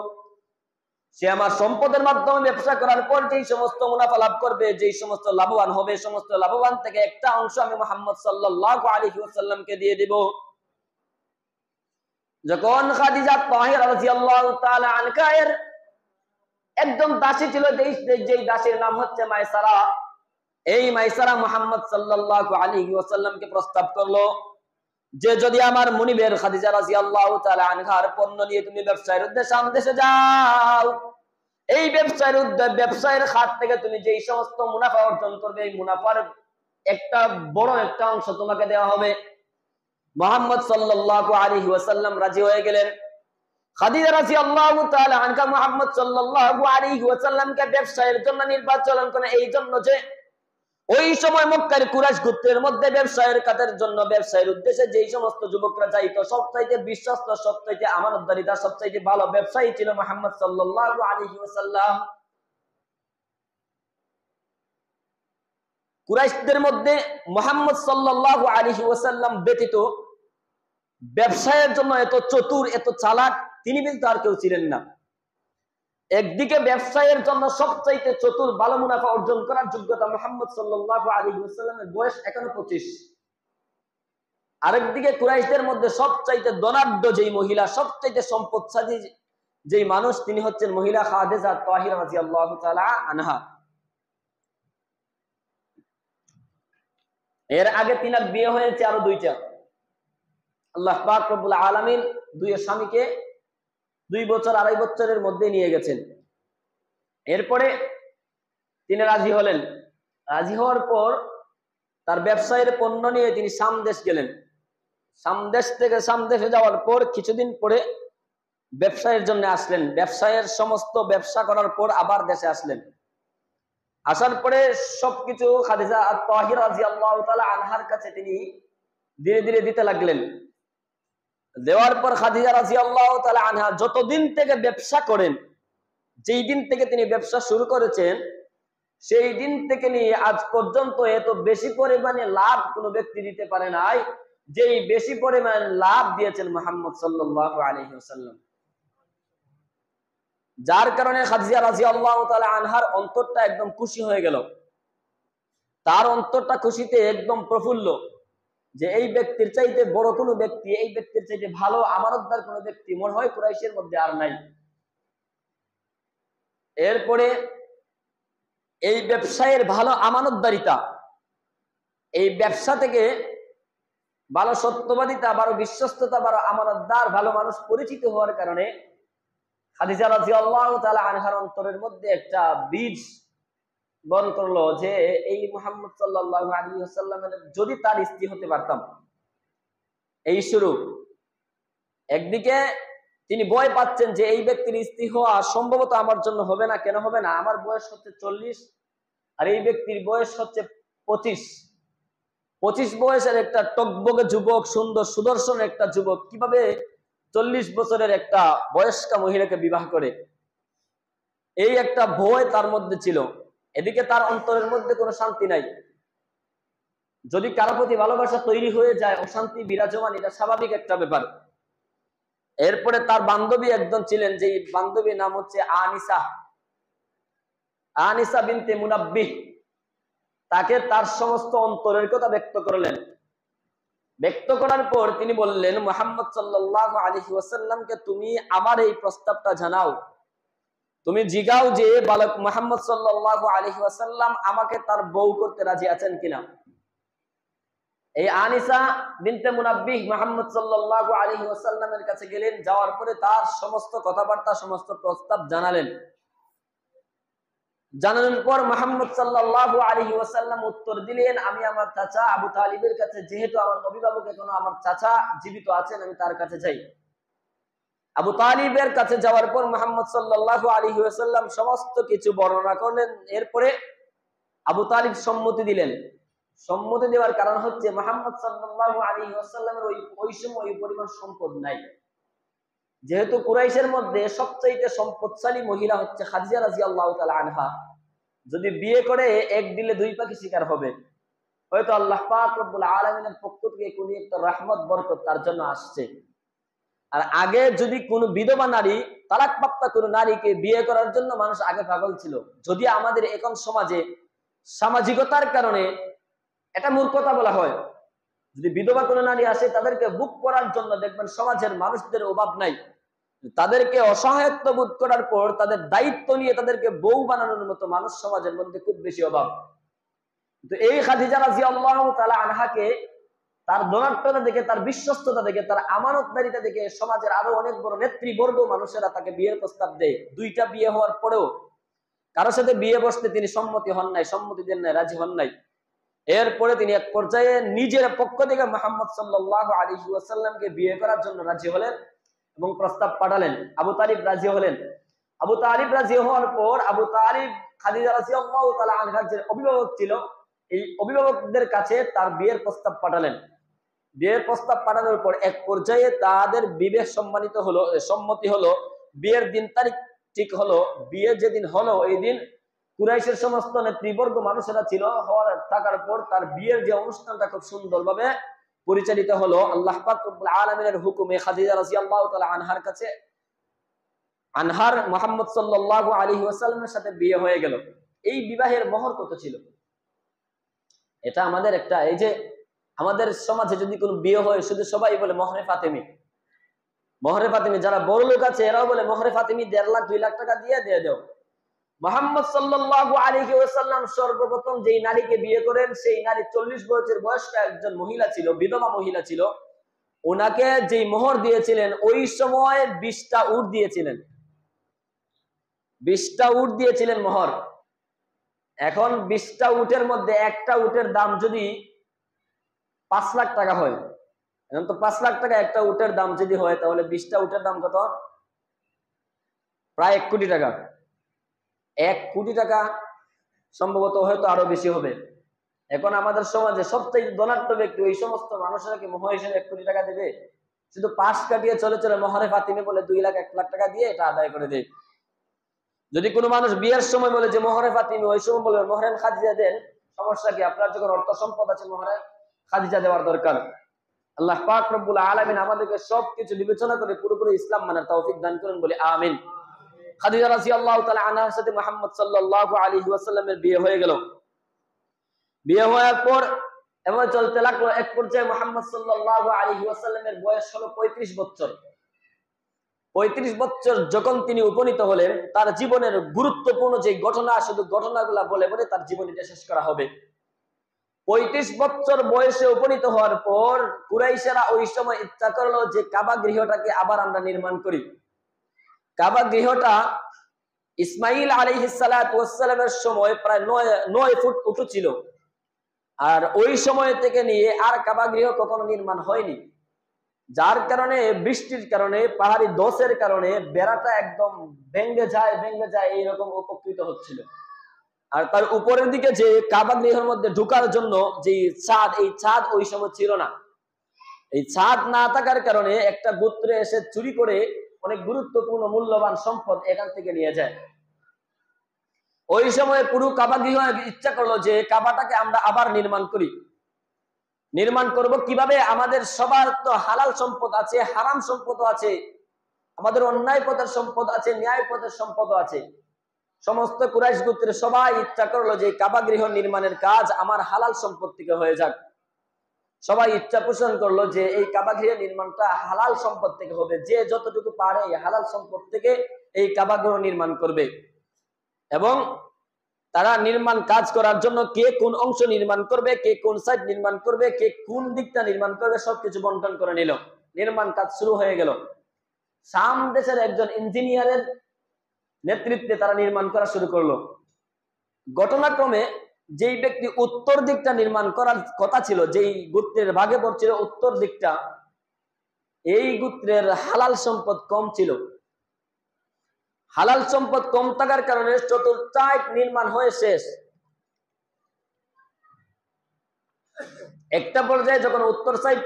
সে আমার সম্পদের মাধ্যমে ব্যবসা করার পর যেই সমস্ত মুনাফা লাভ করবে, যেই সমস্ত লাভবান হবে, সমস্ত লাভবান থেকে একটা অংশ আমি মুহাম্মদ সাল্লাল্লাহু আলাইহি ওয়াসাল্লামকে দিয়ে দিব। যখন খাদিজা তাহিরা রাদিয়াল্লাহু তাআলা আনহা এর একদম দাসী ছিল, যেই দাসীর নাম হচ্ছে মাইসারা, এই মাইসারা মুহাম্মদ সাল্লাল্লাহু আলাইহি ওয়াসাল্লামকে প্রস্তাব করলো যে যদি আমার মুনিবের খাদিজা রাদিয়াল্লাহু তাআলা আনহার পণ্য নিয়ে তুমি ব্যবসায়ের উদ্দেশ্যে আমদেশে যাও, এই ব্যবসায়ের খাত থেকে তুমি যেই সমস্ত মুনাফা অর্জন করবে, এই মুনাফার একটা বড় একটা অংশ তোমাকে দেওয়া হবে। মুহাম্মদ সাল্লাল্লাহু আলাইহি ওয়াসাল্লাম রাজি হয়ে গেলেন। খাদিজা রাদিয়াল্লাহু তাআলা আনহা মুহাম্মদ সাল্লাল্লাহু আলাইহি ওয়াসাল্লামকে ব্যবসায়ের জন্য নির্বাচন করেন, এই জন্য যে ওই সময় মক্কার কুরাইশ গোত্রের মধ্যে ব্যবসায়ের কাজের জন্য, ব্যবসায়ের উদ্দেশ্যে যেই সমস্ত যুবকরা যাইত, সবচাইতে বিশ্বস্ত, সবচাইতে আমানতদারিতা, সবচাইতে ভালো ব্যবসায়ী ছিল মুহাম্মদ সাল্লাল্লাহু আলাইহি ওয়াসাল্লাম। কুরাইশদের মধ্যে মুহাম্মদ সাল্লাল্লাহু আলাইহি ওয়াসাল্লাম ব্যতীত ব্যবসায়ের জন্য এত চতুর, এত চালাক তিনি কিন্তু আর কেউ ছিলেন না। একদিকে ব্যবসায়ের জন্য সবচাইতে চতুর, ভালো মুনাফা অর্জন করার যোগ্যতা মুহাম্মদ সাল্লাল্লাহু আলাইহি ওয়াসাল্লামের বয়স এখনো 25। আরেকদিকে কুরাইশদের মধ্যে সবচাইতে ধনাঢ্য যেই মহিলা, সবচাইতে সম্পদশালী যেই মানুষ, তিনি হচ্ছেন মহিলা খাদিজা তাহিরা রাদিয়াল্লাহু তাআলা আনহা। এর আগে তিনার বিয়ে হয়েছে আরো 2টা। আল্লাহ পাক রব্বুল আলামিন দুই স্বামীকে 2 বছর 2.5 বছরের মধ্যে নিয়ে গেছেন। এরপরে তিনি রাজি হলেন। রাজি হওয়ার পর তার ব্যবসায়ের পণ্য নিয়ে তিনি সামদেশ গেলেন। সামদেশ থেকে সামদেশে যাওয়ার পর কিছুদিন পরে ব্যবসায়ের জন্য আসলেন। ব্যবসায়ের সমস্ত ব্যবসা করার পর আবার দেশে আসলেন। আসার পরে সবকিছু খাদিজা তাহিরা রাদিয়াল্লাহু তাআলা আনহার কাছে তিনি ধীরে ধীরে দিতে লাগলেন। দেওয়ার পর খাদিজা রাদিয়াল্লাহু তাআলা আনহা যতদিন থেকে ব্যবসা করেন, যেই দিন থেকে তিনি ব্যবসা শুরু করেছেন, সেই দিন থেকে নিয়ে আজ পর্যন্ত এত বেশি পরিমাণে লাভ কোনো ব্যক্তি দিতে পারে নাই, যেই বেশি পরিমাণ লাভ দিয়েছেন মুহাম্মদ সাল্লাল্লাহু আলাইহি ওয়াসাল্লাম। যার কারণে খাদিজা রাদিয়াল্লাহু তাআলা আনহার অন্তরটা একদম খুশি হয়ে গেল। তার অন্তরটা খুশিতে একদম প্রফুল্ল, যে এই ব্যক্তির চাইতে বড় কোনো ব্যক্তি, এই ব্যক্তির চাইতে ভালো আমানতদার কোনো ব্যক্তি মনে হয় কুরাইশের মধ্যে আর নাই। এরপরে এই ব্যবসায়ের ভালো আমানতদারিতা, এই ব্যবসা থেকে ভালো সত্যবাদিতা, ভালো বিশ্বস্ততা, ভালো আমানতদার, ভালো মানুষ পরিচিত হওয়ার কারণে খাদিজা রাদিয়াল্লাহু তাআলা আনহার অন্তরের মধ্যে একটা বীজ বন করলো যে এই মুহাম্মদ সাল্লাল্লাহু আলাইহি ওয়াসাল্লামের যদি তার স্ত্রী হতে পারতাম। এই শুরু। একদিকে তিনি ভয় পাচ্ছেন যে এই ব্যক্তির স্ত্রী হওয়া সম্ভবত আমার জন্য হবে না। কেন হবে না? আমার বয়স হচ্ছে 40 আর এই ব্যক্তির বয়স হচ্ছে 25। 25 বয়সের একটা টকবগে যুবক, সুন্দর সুদর্শন একটা যুবক কিভাবে 40 বছরের একটা বয়স্কা মহিলাকে বিবাহ করে? এই একটা ভয় তার মধ্যে ছিল। এদিকে তার অন্তরের মধ্যে কোনো শান্তি নাই। যদি কারো প্রতি ভালোবাসা তৈরি হয়ে যায়, অশান্তি বিরাজমান, এটা স্বাভাবিক একটা ব্যাপার। এরপরে তার বান্ধবী একজন ছিলেন, যে বান্ধবীর নাম হচ্ছে আনিসা, আনিসা বিনতে মুনাব্বিহ। তাকে তার সমস্ত অন্তরের কথা ব্যক্ত করলেন। ব্যক্ত করার পর তিনি বললেন, মুহাম্মদ সাল্লাল্লাহু আলাইহি ওয়াসাল্লামকে তুমি আমার এই প্রস্তাবটা জানাও, তুমি জিগাও যে বালক মুহাম্মদ সাল্লাল্লাহু আলাইহি ওয়াসাল্লাম আমাকে তার বউ করতে রাজি আছেন কিনা। এই আনিসা বিনতে মুনাব্বিহ মুহাম্মদ সাল্লাল্লাহু আলাইহি ওয়াসাল্লামের কাছে গেলেন। যাওয়ার পরে তার সমস্ত কথাবার্তা, সমস্ত প্রস্তাব জানালেন। জানানোর পর মুহাম্মদ সাল্লাল্লাহু আলাইহি ওয়াসাল্লাম উত্তর দিলেন, আমি আমার চাচা আবু তালিবের কাছে, যেহেতু আমার অভিভাবক এখনো আমার চাচা জীবিত আছেন, আমি তার কাছে যাই। আবু তালিবের কাছে যাওয়ার পর মুহাম্মদ সাল্লাল্লাহু আলাইহি ওয়াসাল্লাম সমস্ত কিছু বর্ণনা করলেন। এরপরে আবু তালিব সম্মতি দিলেন। সম্মতি দেওয়ার কারণ হচ্ছে মুহাম্মদ সাল্লাল্লাহু আলাইহি ওয়াসাল্লামের ওই সময় ওই পরিমাণ সম্পদ নাই। যেহেতু কুরাইশের মধ্যে সবচাইতে সম্পদশালী মহিলা হচ্ছে খাদিজা রাদিয়াল্লাহু তাআলা আনহা, যদি বিয়ে করে এক দিলে 2 পাখি শিকার হবে। হয়তো আল্লাহ পাক রব্বুল আলামিনের পক্ষ থেকে কোনো একটা রহমত বরকত তার জন্য আসছে। আর আগে যদি কোনো বিধবা নারী, তালাকপ্রাপ্ত কোনো নারীকে বিয়ে করার জন্য মানুষ আগে পাগল ছিল। যদি আমাদের এখন সমাজে সামাজিকতার কারণে এটা মূর্খতা বলা হয়, যদি বিধবা কোনো নারী আসে তাদেরকে বুক করার জন্য দেখবেন সমাজের মানুষদের অভাব নাই। তাদেরকে অসহায়ত্ব বোধ করার পর তাদের দায়িত্ব নিয়ে তাদেরকে বউ বানানোর মতো মানুষ সমাজের মধ্যে খুব বেশি অভাব। তো এই খাদিজা রাদিয়াল্লাহু তাআলা আনহাকে তার ধনাঢ্যতা দেখে, তার বিশ্বস্ততা দেখে, তার আমানতদারিতা দেখে সমাজের আরো অনেক বড় নেতৃবর্গ মানুষেরা তাকে বিয়ের প্রস্তাব দেয়। 2টা বিয়ে হওয়ার পরেও কারোর সাথে বিয়ে বসতে তিনি সম্মতি হন নাই, সম্মতি দেন নাই, রাজি হন নাই। এরপরে তিনি এক পর্যায়ে নিজের পক্ষ থেকে মুহাম্মদ সাল্লাল্লাহু আলাইহি ওয়াসাল্লামকে বিয়ে করার জন্য রাজি হলেন এবং প্রস্তাব পাঠালেন। আবু তালিব রাজি হলেন। আবু তালিব রাজি হওয়ার পর আবু তালিব খাদিজা রাদিয়াল্লাহু তাআলা আনহার যে অভিভাবক ছিল, এই অভিভাবকদের কাছে তার বিয়ের প্রস্তাব পাঠালেন। বিয়ের প্রস্তাব পাঠানোর পর এক পর্যায়ে তাদের বিবেক সম্মতি হলো, বিয়ের দিন তারিখ ঠিক হলো। বিয়ে যেদিন হলো এই দিন কুরাইশের সমস্ত নেতৃবর্গ মানুষেরা ছিল। থাকার পর তার বিয়ের যে অনুষ্ঠানটা খুব সুন্দরভাবে পরিচালিত হলো। আল্লাহ পাক রব্বুল আলামিনের হুকুমে খাদিজা রাদিয়াল্লাহু তাআলা আনহার কাছে মুহাম্মদ সাল্লাল্লাহু আলাইহি ওয়াসাল্লামের সাথে বিয়ে হয়ে গেল। এই বিবাহের মোহর কত ছিল? এটা আমাদের একটা, এই যে আমাদের সমাজে যদি কোনো বিয়ে হয় শুধু সবাই বলে মোহরে ফাতেমি, মোহরে ফাতেমি। যারা বড় লোক আছে এরাও বলে মোহরে ফাতেমি 1.5 লাখ 2 লাখ টাকা দিয়ে দাও। মুহাম্মদ সাল্লাল্লাহু আলাইহি ওয়াসাল্লাম সর্বপ্রথম যেই নারীকে বিয়ে করেন সেই নারী 40 বছরের বয়স্ক একজন মহিলা ছিল, বিধবা মহিলা ছিল। ওনাকে যেই মোহর দিয়েছিলেন ওই সময় 20টা উট দিয়েছিলেন, 20টা উট দিয়েছিলেন মোহর। এখন 20টা উটের মধ্যে একটা উটের দাম যদি 5 লাখ টাকা হয়, এখন তো 5 লাখ টাকা একটা উটের দাম যদি হয়, তাহলে 20টা উটের দাম কত? প্রায় 1 কোটি টাকা। 1 কোটি টাকা সম্ভবত, হয়তো আরো বেশি হবে। এখন আমাদের সমাজে সবচেয়ে ধনাঢ্য ব্যক্তি ওই সমস্ত মানুষেরা কি মোহর হিসেবে 1 কোটি টাকা দেবে? শুধু পাশ কাটিয়ে চলে চলে মোহরে ফাতিমে বলে 2 লাখ 1 লাখ টাকা দিয়ে এটা আদায় করে দেয়। যদি কোনো মানুষ বিয়ের সময় বলে যে মোহরে ফাতিমে, ওই সময় বলবে মোহরে খাদিজা দেন, সমস্যা কি? আপনার যখন অর্থ সম্পদ আছে মোহরে খাদিজা দেওয়ার দরকার। আল্লাহ পাক রব্বুল আলামিন আমাদেরকে সবকিছু বিবেচনা করে পুরোপুরি ইসলাম মানার তৌফিক দান করেন বলে আমিন। খাদিজা রাদিয়াল্লাহু তাআলা আনহার সাথে মুহাম্মদ সাল্লাল্লাহু আলাইহি ওয়াসাল্লামের বিয়ে হয়ে গেল। বিয়ে হওয়ার পর এমন চলতে লাগলো, এক পর্যায়ে মুহাম্মদ সাল্লাল্লাহু আলাইহি ওয়াসাল্লামের বয়স হলো 35 বছর। 35 বছর যখন তিনি উপনীত হলেন, তার জীবনের গুরুত্বপূর্ণ যে ঘটনা, শুধু ঘটনাগুলা বলে বলে তার জীবনীটা শেষ করা হবে। 35 বছর বয়সে উপনীত হওয়ার পর কুরাইশেরা ওই সময় ইচ্ছা করলো যে কাবা গৃহটাকে আবার আমরা নির্মাণ করি। কাবা গৃহটা ইসমাইল আলাইহিস সালাতু ওয়াস সালামের সময় প্রায় 9 ফুট উঁচু ছিল, আর ওই সময় থেকে নিয়ে আর কাবা গৃহ কখনো নির্মাণ হয়নি। যার কারণে বৃষ্টির কারণে, পাহাড়ি দোষের কারণে বেড়াটা একদম ভেঙে যায় এইরকম উপকৃত হচ্ছিল। আর তার উপরের দিকে যে কাবা গৃহের মধ্যে ঢোকার জন্য যে ছাদ, এই ছাদ ওই সময় ছিল না। এই ছাদ না থাকার কারণে একটা গোত্রে এসে চুরি করে অনেক গুরুত্বপূর্ণ মূল্যবান সম্পদ এখান থেকে নিয়ে যায়। ওই সময় পুরো কাবা গৃহ ইচ্ছা করলো যে কাবাটাকে আমরা আবার নির্মাণ করি। নির্মাণ করব কিভাবে? আমাদের সবার তো হালাল সম্পদ আছে, হারাম সম্পদও আছে, আমাদের অন্যায় পথের সম্পদ আছে, ন্যায় পথের সম্পদও আছে। সমস্ত কুরাইশ গোত্রের সবাই ইচ্ছা করলো যে কাবা গৃহ নির্মাণের কাজ আমার হালাল সম্পদ থেকে হয়ে যাক। সবাই ইচ্ছা পোষণ করলো যে এই কাবা গৃহ নির্মাণটা হালাল সম্পদ থেকে হবে, যে যতটুকু পারে এই হালাল সম্পদ থেকে এই কাবা গৃহ নির্মাণ করবে। এবং তারা নির্মাণ কাজ করার জন্য কে কোন অংশ নির্মাণ করবে, কে কোন সাইড নির্মাণ করবে, কে কোন দিকটা নির্মাণ করবে, সবকিছু বন্টন করে নিল। নির্মাণ কাজ শুরু হয়ে গেল। শাম দেশের একজন ইঞ্জিনিয়ারের নেতৃত্বে তারা নির্মাণ করা শুরু করলো। ঘটনাক্রমে যেই ব্যক্তি উত্তর দিকটা নির্মাণ করার কথা ছিল, যেই গোত্রের ভাগে পড়ছিল উত্তর দিকটা, এই গোত্রের হালাল সম্পদ কম ছিল। হালাল সম্পদ কম থাকার কারণে চতুর্থায় নির্মাণ হয়ে শেষ। একটা পর্যায়ে যখন উত্তর সাইড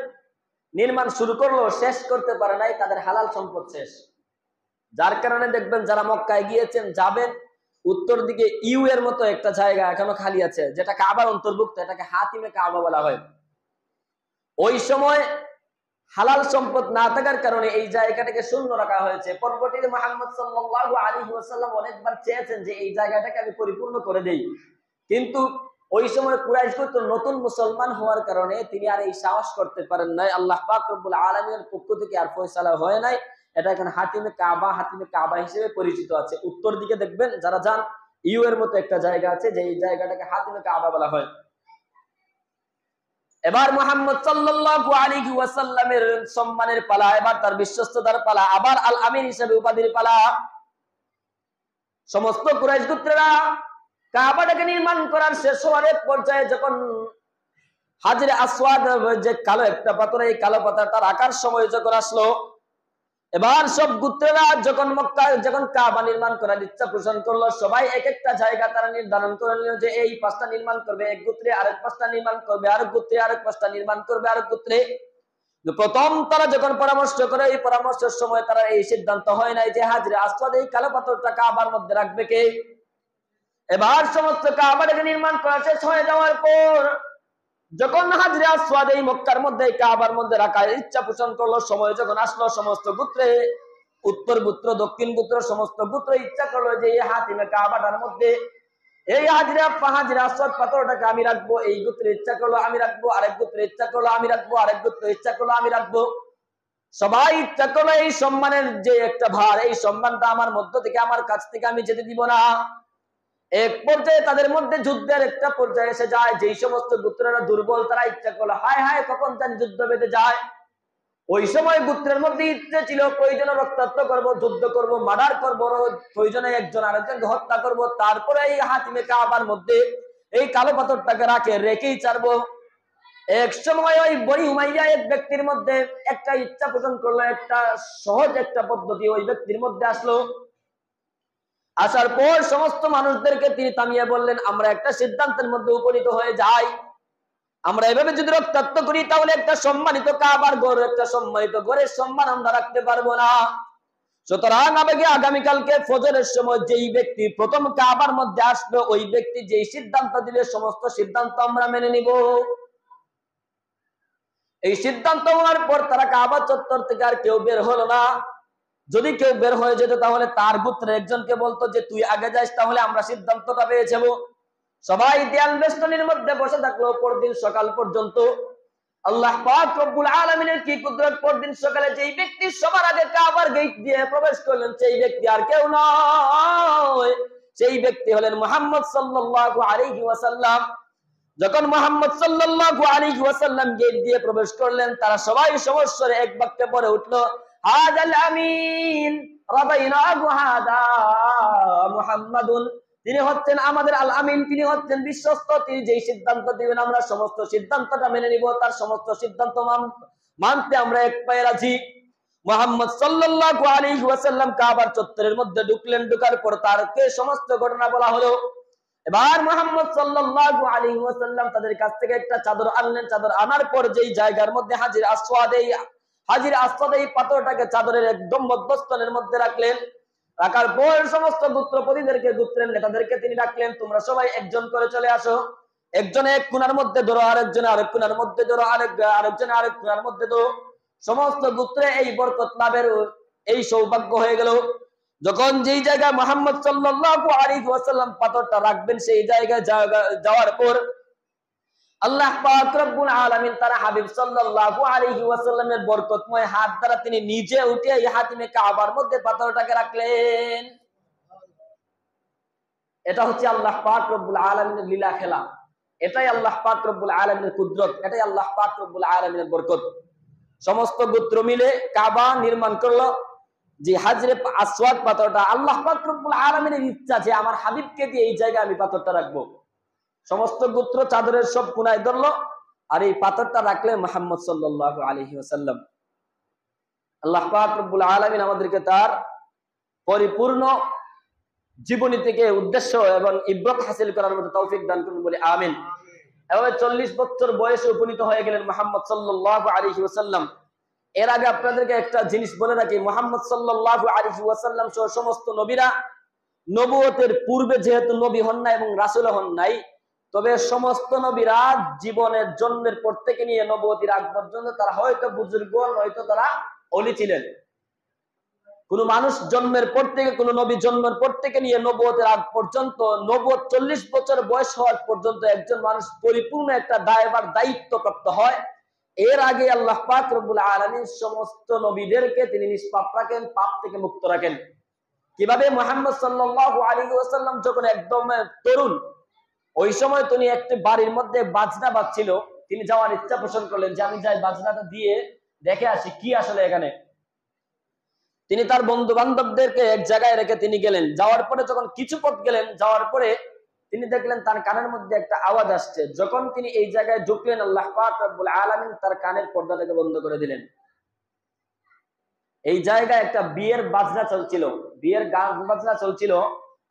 নির্মাণ শুরু করলো, শেষ করতে পারে নাই, তাদের হালাল সম্পদ শেষ। যার কারণে দেখবেন যারা মক্কায় গিয়েছেন যাবেন, উত্তর দিকে ইউ এর মতো একটা জায়গা এখনো খালি আছে, যেটা কাবার অন্তর্ভুক্ত, এটাকে হাতিমে কাবা বলা হয়। ওই সময় হালাল সম্পদ না থাকার কারণে এই জায়গাটাকে শূন্য রাখা হয়েছে। পরবর্তীতে মুহাম্মদ সাল্লাল্লাহু আলাইহি ওয়াসাল্লাম অনেকবার চেয়েছেন যে এই জায়গাটাকে আমি পরিপূর্ণ করে দেই, কিন্তু ওই সময় কুরাইশ গোত্র নতুন মুসলমান হওয়ার কারণে তিনি আর এই সাহস করতে পারেন নাই। আল্লাহ পাক রব্বুল আলামিনের পক্ষ থেকে আর ফয়সালা হয় নাই। এটা এখন হাতিমে কাবা হিসেবে পরিচিত আছে। উত্তর দিকে দেখবেন যারা যান, ইউ এর মতো একটা জায়গা আছে, যে এই জায়গাটাকে হাতিমে কাবা বলা হয়। এবার মুহাম্মদ সাল্লাল্লাহু আলাইহি ওয়াসাল্লামের সম্মানের পালা, এবার তার বিশ্বস্ততার পালা, আবার আল আমিন হিসেবে উপাধির পালা। সমস্ত কুরাইশ গোত্রেরা কাবাটাকে নির্মাণ করার শেষ হওয়ার এক পর্যায়ে যখন হাজরে আসওয়াদ যে কালো একটা পাথর, এই কালো পাথরটার আকার সময় যখন আসলো, এবার সব গোত্রেরা যখন যখন কাবা নির্মাণ করার ইচ্ছা পোষণ করলো, সবাই এক একটা জায়গা তারা নির্ধারণ করে নিল যে এই পাঁচটা নির্মাণ করবে এক গোত্রে, আরেক পাঁচটা নির্মাণ করবে আরেক গোত্রে, আরেক পাঁচটা নির্মাণ করবে আরেক গোত্রে। প্রথম তারা যখন পরামর্শ করে, এই পরামর্শের সময় তারা এই সিদ্ধান্ত হয় নাই যে হাজরে আসওয়াদ এই কালো পাথরটা কাবার মধ্যে রাখবে কে। এবার সমস্ত কাবাটাকে নির্মাণ করা শেষ হয়ে যাওয়ার পর যখন হাজরে আসওয়াদ এই মক্কার মধ্যে কাবার মধ্যে রাখার ইচ্ছা পোষণ করলো, সময় যখন আসলো, সমস্ত গোত্রে, উত্তর গোত্র, দক্ষিণ গোত্র, সমস্ত গোত্র ইচ্ছা করলো যে এই হাতিমে কাবাটার মধ্যে এই হাজরে আসওয়াদ পাথরটাকে আমি রাখবো। এই গোত্রে ইচ্ছা করলো আমি রাখবো, আরেক গোত্রে ইচ্ছা করলো আমি রাখবো, আরেক গোত্রে ইচ্ছা করলো আমি রাখবো। সবাই ইচ্ছা করলো এই সম্মানের যে একটা ভার, এই সম্মানটা আমার মধ্য থেকে, আমার কাছ থেকে আমি যেতে দিব না। এক পর্যায়ে তাদের মধ্যে যুদ্ধের একটা পর্যায়ে এসে যায়। যেই সমস্ত গোত্রেরা দুর্বল তারা ইচ্ছা করলো হায় হায় কখন জানি যুদ্ধ বেঁধে যায়। ওই সময় গোত্রের মধ্যে ইচ্ছে ছিল প্রয়োজনে রক্তাক্ত করব, যুদ্ধ করব, মার্ডার করব, প্রয়োজনে একজন আরেকজনকে হত্যা করব, তারপরে এই হাতিমে কাবার মধ্যে এই কালো পাথরটাকে রেখেই ছাড়বো। এক সময় ওই বনি উমাইয়া এক ব্যক্তির মধ্যে একটা ইচ্ছা পোষণ করলো, একটা সহজ একটা পদ্ধতি ওই ব্যক্তির মধ্যে আসলো। আসার পর সমস্ত মানুষদেরকে তিনি থামিয়ে বললেন আমরা একটা সিদ্ধান্তের মধ্যে উপনীত হয়ে যাই, আমরা এভাবে যদি রক্তাক্ত করি তাহলে একটা সম্মানিত কাবার ঘর, একটা সম্মানিত ঘরের সম্মান আমরা রাখতে পারবো না। সুতরাং আগামীকালকে ফজরের সময় যেই ব্যক্তি প্রথম কাবার মধ্যে আসবে, ওই ব্যক্তি যেই সিদ্ধান্ত দিবে সমস্ত সিদ্ধান্ত আমরা মেনে নিব। এই সিদ্ধান্ত হওয়ার পর তারা কাবা চত্বর থেকে আর কেউ বের হলো না। যদি কেউ বের হয়ে যেত তাহলে তার গোত্রের একজনকে বলতো যে তুই আগে যাস, তাহলে আমরা সিদ্ধান্তটা পেয়ে যাবো। সবাই দেয়াল বেষ্টনীর মধ্যে বসে থাকলো পরদিন সকাল পর্যন্ত। আল্লাহ পাক রব্বুল আলামিনের কি কুদরত, পরদিন সকালে যেই ব্যক্তি সবার আগে কাবার গেট দিয়ে প্রবেশ করলেন সেই ব্যক্তি আর কেউ নয়, সেই ব্যক্তি হলেন মুহাম্মদ সাল্লাল্লাহু আলাইহি ওয়াসাল্লাম। যখন মুহাম্মদ সাল্লাল্লাহু আলাইহি ওয়াসাল্লাম গেট দিয়ে প্রবেশ করলেন, তারা সবাই সমস্বরে এক বাক্যে পড়ে উঠলো হাদাল আমিন রাদাইনাহু হাদা মুহাম্মাদুন। তিনি হচ্ছেন আমাদের আল আমিন, তিনি হচ্ছেন বিশ্বস্ত, তিনি যেই সিদ্ধান্ত দিবেন আমরা সমস্ত সিদ্ধান্তটা মেনে নিব, তার সমস্ত সিদ্ধান্ত মানতে আমরা এক পায়ে রাজি। মুহাম্মদ সাল্লাল্লাহু আলাইহি ওয়াসাল্লাম কাবার চত্বরের মধ্যে ঢুকলেন। ঢোকার পর তারকে সমস্ত ঘটনা বলা হলো। এবার মুহাম্মদ সাল্লাল্লাহু আলাইহি ওয়াসাল্লাম তাদের কাছ থেকে একটা চাদর আনলেন। চাদর আনার পর যেই জায়গার মধ্যে হাজির আসওয়াদ এই পাথরটাকে চাদরের একদম মধ্যস্থলের মধ্যে রাখলেন। রাখার পর সমস্ত গোত্রপতিদেরকে, গোত্রের নেতাদেরকে তিনি ডাকলেন তোমরা সবাই একজন করে চলে আসো। একজনে এক কোণার মধ্যে ধরো, আরেকজনে আরেক কোণার মধ্যে ধরো, আরেকজনে আরেক কোণার মধ্যে ধরো। সমস্ত গোত্রে এই বরকত লাভের এই সৌভাগ্য হয়ে গেল। যখন যেই জায়গায় মুহাম্মদ সাল্লাল্লাহু আলাইহি ওয়াসাল্লাম পাথরটা রাখবেন, সেই জায়গায় যাওয়ার পর আল্লাহ পাক রব্বুল আলামিন তার হাবিব সাল্লাল্লাহু আলাইহি ওয়াসাল্লামের বরকতময় হাত দ্বারা তিনি নিজে উঠে এই হাতিমে কাবার মধ্যে পাথরটাকে রাখলেন। এটা হচ্ছে আল্লাহ পাক রব্বুল আলামিনের লীলা খেলা, এটাই আল্লাহ পাক রব্বুল আলামিনের কুদরত, এটাই আল্লাহ পাক রব্বুল আলামিনের বরকত। সমস্ত গোত্র মিলে কাবা নির্মাণ করলো। যে হাজরে আসওয়াদ পাথরটা আল্লাহ পাক রব্বুল আলামিনের ইচ্ছা যে আমার হাবিবকে দিয়ে এই জায়গায় আমি পাথরটা রাখবো। সমস্ত গোত্র চাদরের সব কোনায় ধরলো, আর এই পাথরটা রাখলেন মুহাম্মদ সাল্লাল্লাহু আলাইহি ওয়াসাল্লাম। আল্লাহ পাক রব্বুল আলামিন আমাদেরকে তার পরিপূর্ণ জীবনী থেকে উদ্দেশ্য এবং ইবরত হাসিল করার মতো তৌফিক দান করুন বলে আমিন। এভাবে 40 বছর বয়সে উপনীত হয়ে গেলেন মুহাম্মদ সাল্লাল্লাহু আলাইহি ওয়াসাল্লাম। এর আগে আপনাদেরকে একটা জিনিস বলে রাখি, মুহাম্মদ সাল্লাল্লাহু আলাইহি ওয়াসাল্লাম সহ সমস্ত নবীরা নবুয়তের পূর্বে যেহেতু নবী হন না এবং রাসূল হন নাই, তবে সমস্ত নবীরা জীবনের জন্মের পর থেকে নিয়ে নবুয়তির আগ পর্যন্ত তারা হয়তো বুজুর্গ, নয়তো তারা ওলি ছিলেন। কোন মানুষ জন্মের পর থেকে, কোন নবী জন্মের পর থেকে নিয়ে নবুয়তের আগ পর্যন্ত, নবুয়ত 40 বছর বয়স হওয়ার পর্যন্ত একজন মানুষ পরিপূর্ণ একটা দায়ভার দায়িত্বপ্রাপ্ত হয়। এর আগে আল্লাহ পাক রব্বুল আলামিন সমস্ত নবীদেরকে তিনি নিষ্পাপ রাখেন, পাপ থেকে মুক্ত রাখেন। কিভাবে? মুহাম্মদ সাল্লাল্লাহু আলাইহি ওয়াসাল্লাম যখন একদম তরুণ, ওই সময় তিনি একটি বাড়ির মধ্যে বাজনা বাজছিল। তিনি যাওয়ার ইচ্ছা পোষণ করলেন যে আমি যাই বাজনাটা দিয়ে দেখে আসি কি আসলে এখানে। তিনি তার বন্ধু বান্ধবদেরকে এক জায়গায় রেখে তিনি গেলেন। যাওয়ার পরে যখন কিছু পথ গেলেন, যাওয়ার পরে তিনি দেখলেন তার কানের মধ্যে একটা আওয়াজ আসছে। যখন তিনি এই জায়গায় ঢুকলেন, আল্লাহ পাক রব্বুল আলামিন তার কানের পর্দাটাকে বন্ধ করে দিলেন। এই জায়গায় একটা বিয়ের বাজনা চলছিল, বিয়ের গান বাজনা চলছিল।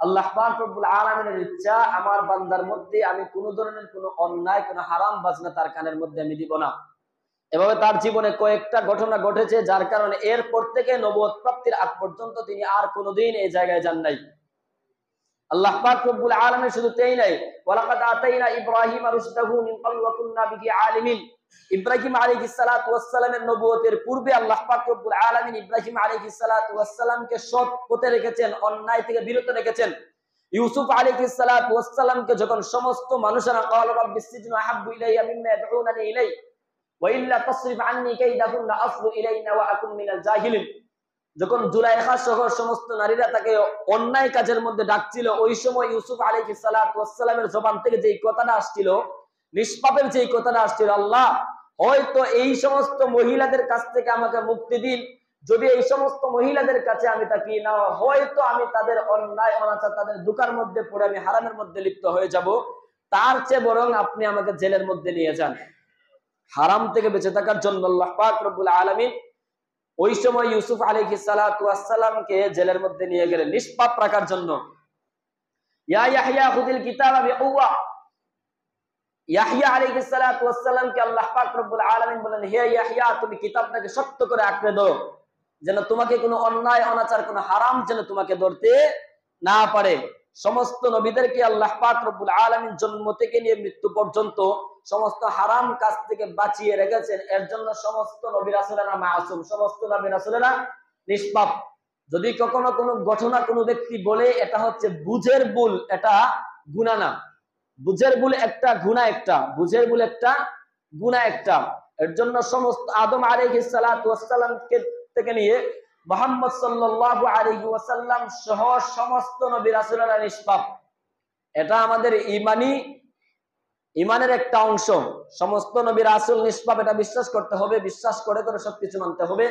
আল্লাহ পাক রব্বুল আলামিনের ইচ্ছা, আমার বান্দার মধ্যে আমি কোন ধরনের কোন অন্যায়, কোন হারাম বাজনা তার কানের মধ্যে আমি দিব না। এভাবে তার জীবনে কয়েকটা ঘটনা ঘটেছে, যার কারণে এরপর থেকে নবুয়ত প্রাপ্তির আগ পর্যন্ত তিনি আর কোনোদিন এই জায়গায় যান নাই। আল্লাহ পাক রব্বুল আলামিন শুধু তাই নাই, ওয়ালাকাদ আতাইনা ইব্রাহিমা রুশদাহু মিন ক্বাবলু ওয়া কুননা বিহি আলিমিন। ইব্রাহিম আলাইহিস সালাতু ওয়াস সালামের নবুয়তের পূর্বে আল্লাহ পাক রব্বুল আলামিন ইব্রাহিম আলাইহিস সালাতু ওয়াস সালামকে সৎ পথে রেখেছেন, অন্যায় থেকে বিরত রেখেছেন। ইউসুফ আলাইহিস সালাতু ওয়াস সালামকে যখন সমস্ত মানুষেরা ক্বালা রাব্বিস সিজনু আহাব্বু ইলাইয়া মিম্মা ইয়াদউনানি ইলাই ওয়া ইল্লা তাসরিফ আন্নী কাইদাহুন্না আসবু ইলাইনা ওয়া আকুন মিনাল জাহিলিন, যখন জুলাইখা সহ সমস্ত নারীরা তাকে অন্যায় কাজের মধ্যে ডাকছিল, ওই সময় ইউসুফ আলাইহিস সালাতু ওয়াস সালামের জবান থেকে যেই কথাটা আসছিল, নিষ্পাপের যেই কথাটা আসছিল, আল্লাহ হয়তো এই সমস্ত মহিলাদের কাছ থেকে আমাকে মুক্তি দিন। যদি এই সমস্ত মহিলাদের কাছে আমি থাকি না, হয়তো আমি তাদের অন্যায় অনাচার, তাদের দুকার মধ্যে পড়ে আমি হারামের মধ্যে লিপ্ত হয়ে যাব। তার চেয়ে বরং আপনি আমাকে জেলের মধ্যে নিয়ে যান। হারাম থেকে বেঁচে থাকার জন্য আল্লাহ পাক রব্বুল আলামিন ওই সময় ইউসুফ আলাইহিস সালাতু ওয়াস সালামকে জেলের মধ্যে নিয়ে গেলেন নিষ্পাপ রাখার জন্য। ইয়া ইয়াহইয়া খুযিল কিতাবা বিকুওয়া, ইয়াহইয়া আলাইহিস সালাতু ওয়াস সালামকে আল্লাহ পাক রব্বুল আলামিন বলেন, হে ইয়াহইয়া তুমি কিতাবটাকে শক্ত করে আঁকড়ে দাও, যেন তোমাকে কোনো অন্যায় অনাচার, কোনো হারাম যেন তোমাকে ধরতে না পারে। সমস্ত নবীদেরকে আল্লাহ পাক রব্বুল আলামিন জন্ম থেকে নিয়ে মৃত্যু পর্যন্ত সমস্ত হারাম কাজ থেকে বাঁচিয়ে রেখেছেন। এর জন্য সমস্ত নবী রাসূলেরা মাসুম, সমস্ত নবী রাসূলেরা নিষ্পাপ। যদি কখনো কোনো ঘটনা কোনো ব্যক্তি বলে এটা হচ্ছে বুঝের ভুল, এটা গুনাহ না। বুঝের ভুল একটা, গুনাহ একটা, বুঝের ভুল একটা, গুনাহ একটা। এর জন্য সমস্ত আদম আলাইহিস সালাতু ওয়াস সালাম থেকে নিয়ে মুহাম্মদ সাল্লাল্লাহু আলাইহি ওয়াসাল্লাম সহ সমস্ত নবী রাসূলেরা নিষ্পাপ। এটা আমাদের ইমানের একটা অংশ। সমস্ত নবী রাসূল নিষ্পাপ, এটা বিশ্বাস করতে হবে, বিশ্বাস করে করে সবকিছু মানতে হবে।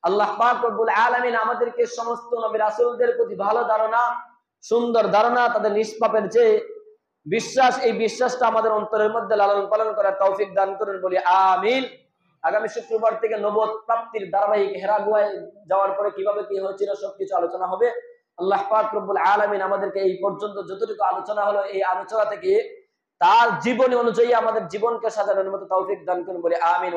আল্লাহ পাক রব্বুল আলামিন আমাদেরকে সমস্ত নবী রাসূলদের প্রতি ভালো ধারণা, সুন্দর ধারণা, তাদের নিষ্পাপের যে বিশ্বাস, এই বিশ্বাসটা আমাদের অন্তরের মধ্যে লালন পালন করার তৌফিক দান করুন, বলি আমিন। আগামী শুক্রবার থেকে নবুয়ত প্রাপ্তির ধারাবাহিক হেরা গুহায় যাওয়ার পরে কিভাবে কি হয়েছিল সবকিছু আলোচনা হবে। আল্লাহ পাক রব্বুল আলামিন আমাদেরকে এই পর্যন্ত যতটুকু আলোচনা হলো, এই আলোচনা থেকে তার জীবনী অনুযায়ী আমাদের জীবনকে সাজানোর মতো তৌফিক দান করুন, বলি আমিন।